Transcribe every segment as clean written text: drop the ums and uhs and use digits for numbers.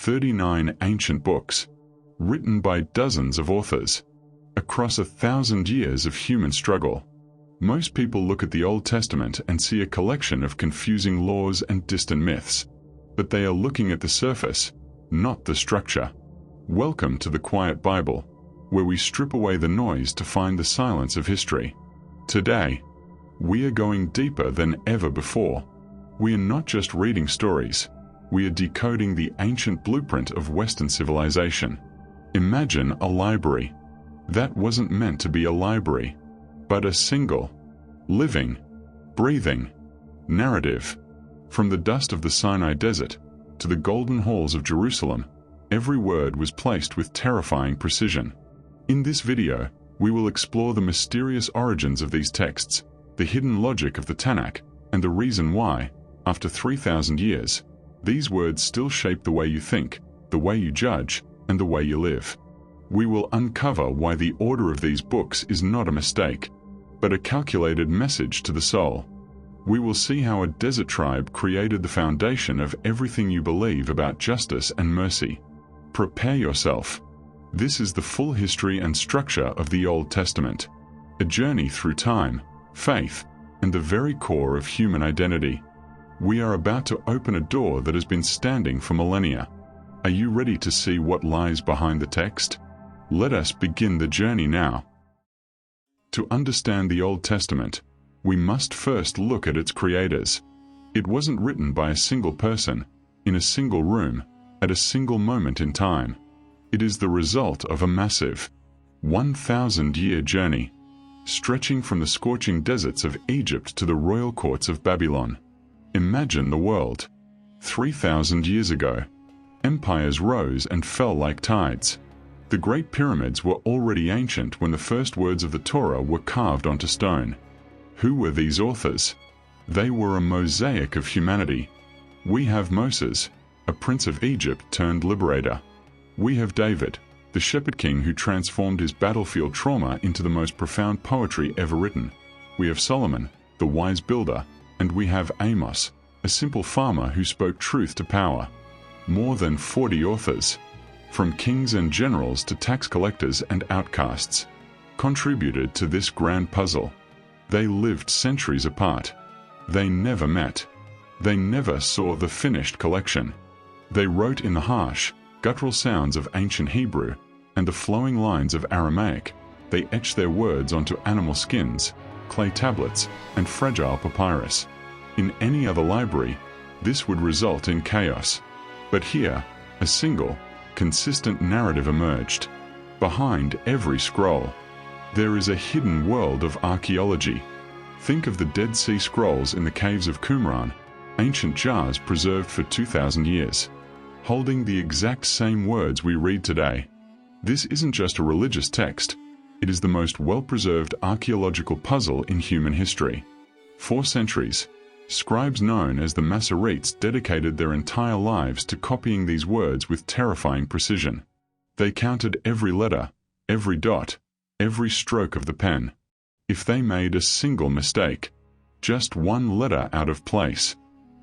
39 ancient books, written by dozens of authors, across 1,000 years of human struggle. Most people look at the Old Testament and see a collection of confusing laws and distant myths, but they are looking at the surface, not the structure. Welcome to the Quiet Bible, where we strip away the noise to find the silence of history. Today, we are going deeper than ever before. We are not just reading stories, we are decoding the ancient blueprint of Western civilization. Imagine a library. That wasn't meant to be a library, but a single, living, breathing narrative. From the dust of the Sinai Desert to the golden halls of Jerusalem, every word was placed with terrifying precision. In this video, we will explore the mysterious origins of these texts, the hidden logic of the Tanakh, and the reason why, after 3,000 years, these words still shape the way you think, the way you judge, and the way you live. We will uncover why the order of these books is not a mistake, but a calculated message to the soul. We will see how a desert tribe created the foundation of everything you believe about justice and mercy. Prepare yourself. This is the full history and structure of the Old Testament, a journey through time, faith, and the very core of human identity. We are about to open a door that has been standing for millennia. Are you ready to see what lies behind the text? Let us begin the journey now. To understand the Old Testament, we must first look at its creators. It wasn't written by a single person, in a single room, at a single moment in time. It is the result of a massive, 1,000-year journey, stretching from the scorching deserts of Egypt to the royal courts of Babylon. Imagine the world. 3,000 years ago, empires rose and fell like tides. The Great Pyramids were already ancient when the first words of the Torah were carved onto stone. Who were these authors? They were a mosaic of humanity. We have Moses, a prince of Egypt turned liberator. We have David, the shepherd king who transformed his battlefield trauma into the most profound poetry ever written. We have Solomon, the wise builder, and we have Amos, a simple farmer who spoke truth to power. More than 40 authors, from kings and generals to tax collectors and outcasts, contributed to this grand puzzle. They lived centuries apart. They never met. They never saw the finished collection. They wrote in the harsh, guttural sounds of ancient Hebrew and the flowing lines of Aramaic. They etched their words onto animal skins, clay tablets, and fragile papyrus. In any other library, this would result in chaos. But here, a single, consistent narrative emerged. Behind every scroll, there is a hidden world of archaeology. Think of the Dead Sea Scrolls in the caves of Qumran, ancient jars preserved for 2,000 years, holding the exact same words we read today. This isn't just a religious text, it is the most well-preserved archaeological puzzle in human history. For centuries, scribes known as the Masoretes dedicated their entire lives to copying these words with terrifying precision. They counted every letter, every dot, every stroke of the pen. If they made a single mistake, just one letter out of place,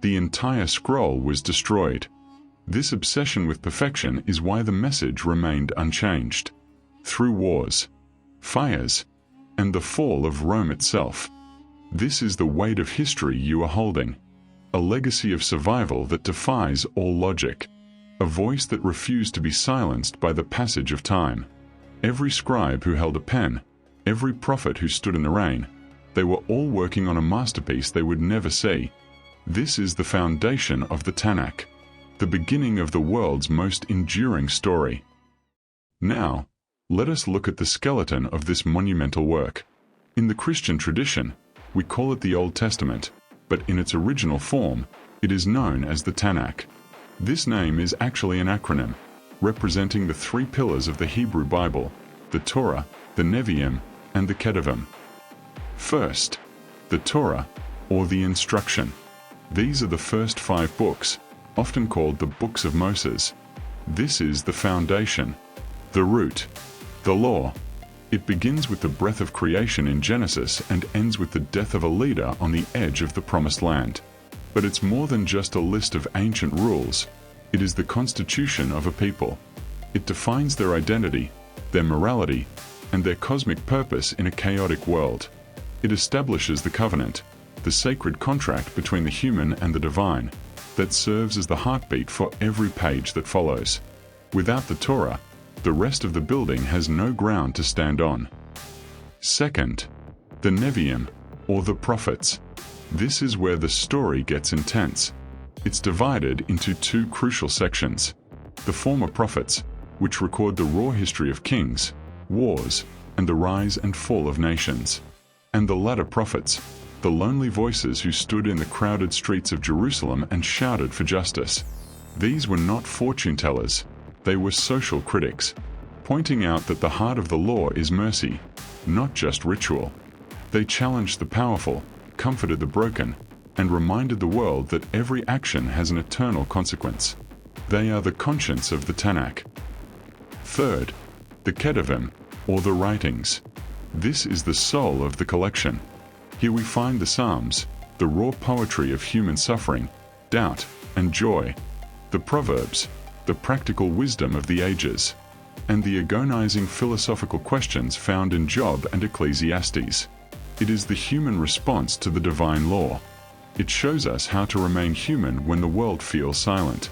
the entire scroll was destroyed. This obsession with perfection is why the message remained unchanged. Through wars, fires, and the fall of Rome itself. This is the weight of history you are holding. A legacy of survival that defies all logic. A voice that refused to be silenced by the passage of time. Every scribe who held a pen, every prophet who stood in the rain, they were all working on a masterpiece they would never see. This is the foundation of the Tanakh, the beginning of the world's most enduring story. Now, let us look at the skeleton of this monumental work. In the Christian tradition, we call it the Old Testament, but in its original form, it is known as the Tanakh. This name is actually an acronym, representing the three pillars of the Hebrew Bible, the Torah, the Nevi'im, and the Ketuvim. First, the Torah, or the instruction. These are the first 5 books, often called the Books of Moses. This is the foundation, the root, the law. It begins with the breath of creation in Genesis and ends with the death of a leader on the edge of the Promised Land. But it's more than just a list of ancient rules. It is the constitution of a people. It defines their identity, their morality, and their cosmic purpose in a chaotic world. It establishes the covenant, the sacred contract between the human and the divine, that serves as the heartbeat for every page that follows. Without the Torah, the rest of the building has no ground to stand on. Second, the Nevi'im, or the prophets. This is where the story gets intense. It's divided into two crucial sections. The former prophets, which record the raw history of kings, wars, and the rise and fall of nations. And the latter prophets, the lonely voices who stood in the crowded streets of Jerusalem and shouted for justice. These were not fortune tellers, they were social critics, pointing out that the heart of the law is mercy, not just ritual. They challenged the powerful, comforted the broken, and reminded the world that every action has an eternal consequence. They are the conscience of the Tanakh. Third, the Ketuvim, or the writings. This is the soul of the collection. Here we find the Psalms, the raw poetry of human suffering, doubt, and joy, the Proverbs, the practical wisdom of the ages, and the agonizing philosophical questions found in Job and Ecclesiastes. It is the human response to the divine law. It shows us how to remain human when the world feels silent.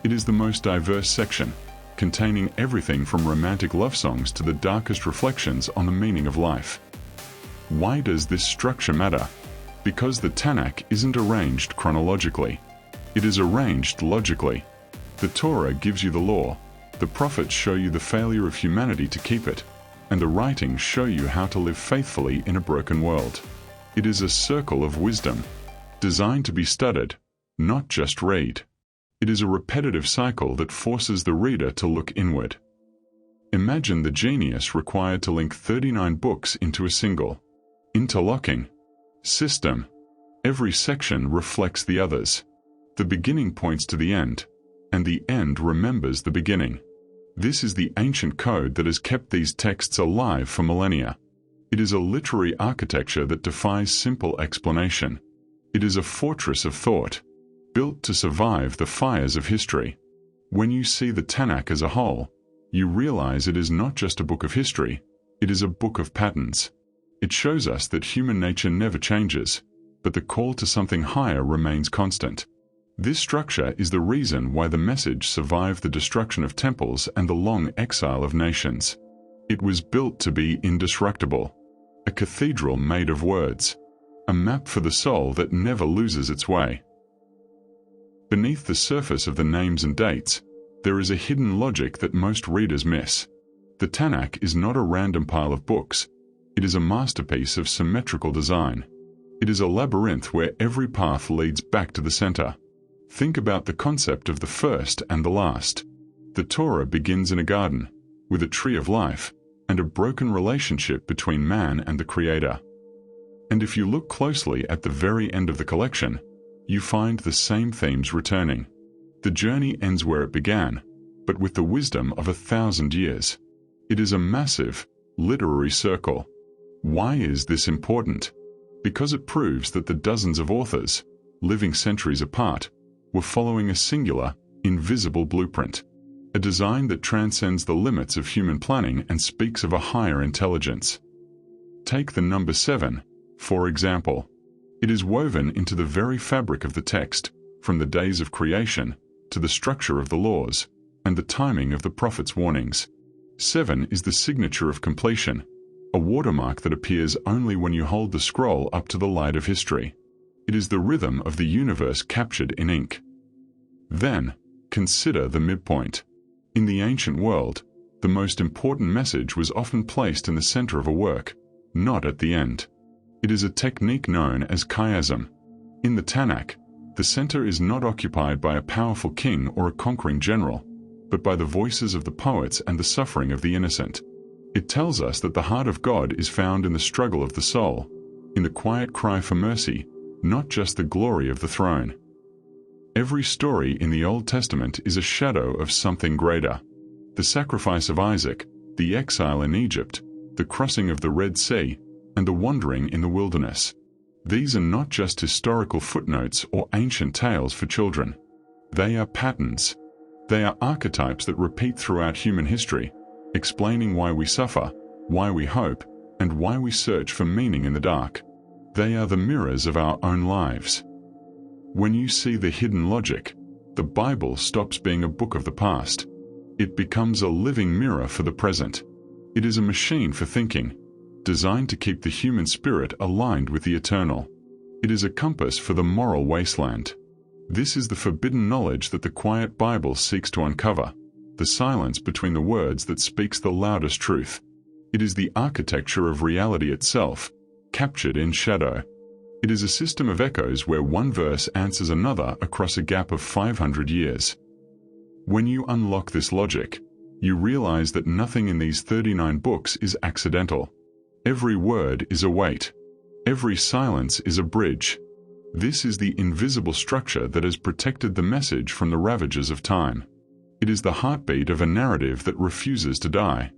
It is the most diverse section, containing everything from romantic love songs to the darkest reflections on the meaning of life. Why does this structure matter? Because the Tanakh isn't arranged chronologically. It is arranged logically. The Torah gives you the law, the prophets show you the failure of humanity to keep it, and the writings show you how to live faithfully in a broken world. It is a circle of wisdom, designed to be studied, not just read. It is a repetitive cycle that forces the reader to look inward. Imagine the genius required to link 39 books into a single, interlocking system. Every section reflects the others. The beginning points to the end, and the end remembers the beginning. This is the ancient code that has kept these texts alive for millennia. It is a literary architecture that defies simple explanation. It is a fortress of thought, built to survive the fires of history. When you see the Tanakh as a whole, you realize it is not just a book of history, it is a book of patterns. It shows us that human nature never changes, but the call to something higher remains constant. This structure is the reason why the message survived the destruction of temples and the long exile of nations. It was built to be indestructible, a cathedral made of words, a map for the soul that never loses its way. Beneath the surface of the names and dates, there is a hidden logic that most readers miss. The Tanakh is not a random pile of books. It is a masterpiece of symmetrical design. It is a labyrinth where every path leads back to the center. Think about the concept of the first and the last. The Torah begins in a garden, with a tree of life, and a broken relationship between man and the Creator. And if you look closely at the very end of the collection, you find the same themes returning. The journey ends where it began, but with the wisdom of 1,000 years. It is a massive, literary circle. Why is this important? Because it proves that the dozens of authors, living centuries apart, were following a singular, invisible blueprint, a design that transcends the limits of human planning and speaks of a higher intelligence. Take the number 7, for example. It is woven into the very fabric of the text, from the days of creation, to the structure of the laws, and the timing of the prophet's warnings. 7 is the signature of completion, a watermark that appears only when you hold the scroll up to the light of history. It is the rhythm of the universe captured in ink. Then, consider the midpoint. In the ancient world, the most important message was often placed in the center of a work, not at the end. It is a technique known as chiasm. In the Tanakh, the center is not occupied by a powerful king or a conquering general, but by the voices of the poets and the suffering of the innocent. It tells us that the heart of God is found in the struggle of the soul, in the quiet cry for mercy, not just the glory of the throne. Every story in the Old Testament is a shadow of something greater. The sacrifice of Isaac, the exile in Egypt, the crossing of the Red Sea, and the wandering in the wilderness. These are not just historical footnotes or ancient tales for children. They are patterns, They are archetypes that repeat throughout human history, explaining why we suffer, why we hope, and why we search for meaning in the dark. They are the mirrors of our own lives. When you see the hidden logic, the Bible stops being a book of the past. It becomes a living mirror for the present. It is a machine for thinking, designed to keep the human spirit aligned with the eternal. It is a compass for the moral wasteland. This is the forbidden knowledge that the quiet Bible seeks to uncover, the silence between the words that speaks the loudest truth. It is the architecture of reality itself, captured in shadow. It is a system of echoes where one verse answers another across a gap of 500 years. When you unlock this logic, you realize that nothing in these 39 books is accidental. Every word is a weight. Every silence is a bridge. This is the invisible structure that has protected the message from the ravages of time. It is the heartbeat of a narrative that refuses to die.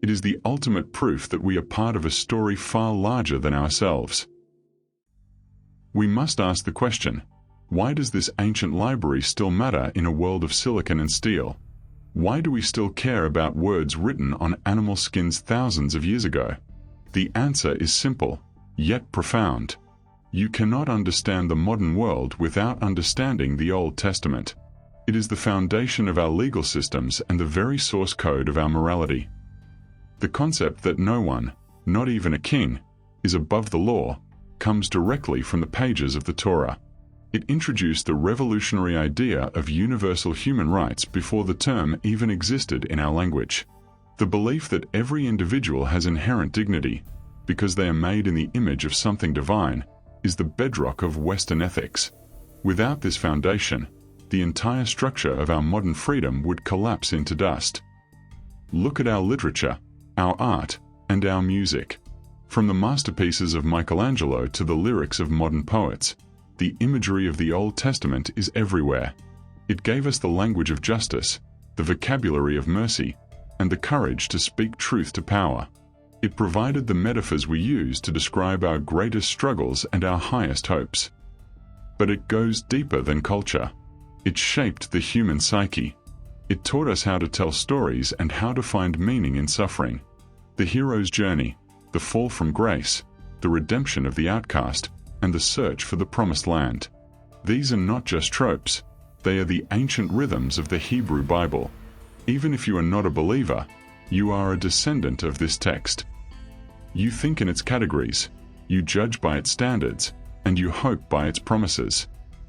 It is the ultimate proof that we are part of a story far larger than ourselves. We must ask the question, why does this ancient library still matter in a world of silicon and steel? Why do we still care about words written on animal skins thousands of years ago? The answer is simple, yet profound. You cannot understand the modern world without understanding the Old Testament. It is the foundation of our legal systems and the very source code of our morality. The concept that no one, not even a king, is above the law, comes directly from the pages of the Torah. It introduced the revolutionary idea of universal human rights before the term even existed in our language. The belief that every individual has inherent dignity, because they are made in the image of something divine, is the bedrock of Western ethics. Without this foundation, the entire structure of our modern freedom would collapse into dust. Look at our literature, our art, and our music. From the masterpieces of Michelangelo to the lyrics of modern poets, the imagery of the Old Testament is everywhere. It gave us the language of justice, the vocabulary of mercy, and the courage to speak truth to power. It provided the metaphors we use to describe our greatest struggles and our highest hopes. But it goes deeper than culture. It shaped the human psyche. It taught us how to tell stories and how to find meaning in suffering. The hero's journey, the fall from grace, the redemption of the outcast, and the search for the promised land. These are not just tropes, they are the ancient rhythms of the Hebrew Bible. Even if you are not a believer, you are a descendant of this text. You think in its categories, you judge by its standards, and you hope by its promises.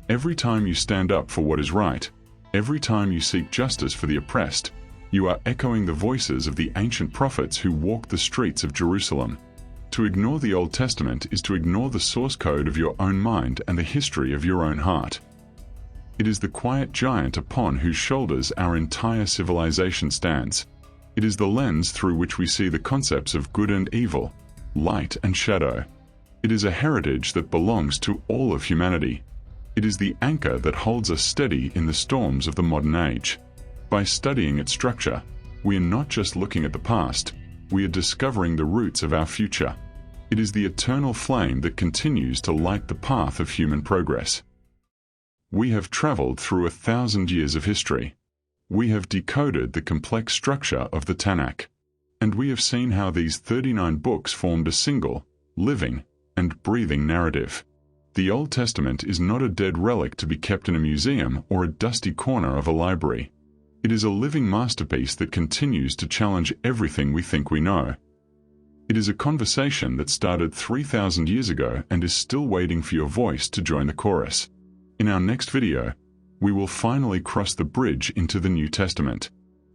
Every time you stand up for what is right, every time you seek justice for the oppressed, you are echoing the voices of the ancient prophets who walked the streets of Jerusalem. To ignore the Old Testament is to ignore the source code of your own mind and the history of your own heart. It is the quiet giant upon whose shoulders our entire civilization stands. It is the lens through which we see the concepts of good and evil, light and shadow. It is a heritage that belongs to all of humanity. It is the anchor that holds us steady in the storms of the modern age. By studying its structure, we are not just looking at the past, we are discovering the roots of our future. It is the eternal flame that continues to light the path of human progress. We have traveled through 1,000 years of history. We have decoded the complex structure of the Tanakh, and we have seen how these 39 books formed a single, living, and breathing narrative. The Old Testament is not a dead relic to be kept in a museum or a dusty corner of a library. It is a living masterpiece that continues to challenge everything we think we know. It is a conversation that started 3,000 years ago and is still waiting for your voice to join the chorus. In our next video, we will finally cross the bridge into the New Testament.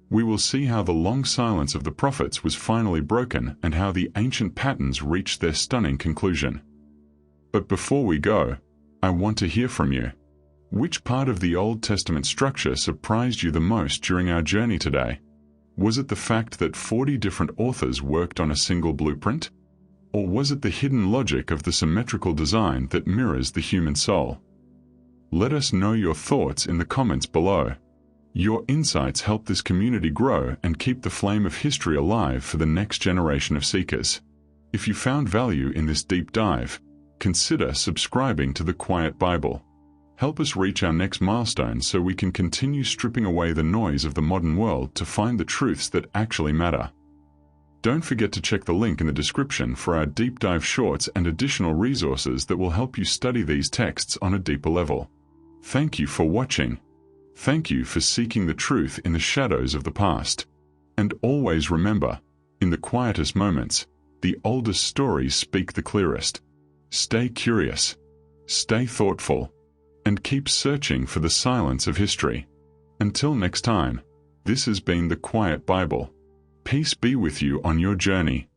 We will see how the long silence of the prophets was finally broken and how the ancient patterns reached their stunning conclusion. But before we go, I want to hear from you. Which part of the Old Testament structure surprised you the most during our journey today? Was it the fact that 40 different authors worked on a single blueprint? Or was it the hidden logic of the symmetrical design that mirrors the human soul? Let us know your thoughts in the comments below. Your insights help this community grow and keep the flame of history alive for the next generation of seekers. If you found value in this deep dive, consider subscribing to the Quiet Bible. Help us reach our next milestone so we can continue stripping away the noise of the modern world to find the truths that actually matter. Don't forget to check the link in the description for our deep dive shorts and additional resources that will help you study these texts on a deeper level. Thank you for watching. Thank you for seeking the truth in the shadows of the past. And always remember, in the quietest moments, the oldest stories speak the clearest. Stay curious, stay thoughtful, and keep searching for the silence of history. Until next time, this has been the Quiet Bible. Peace be with you on your journey.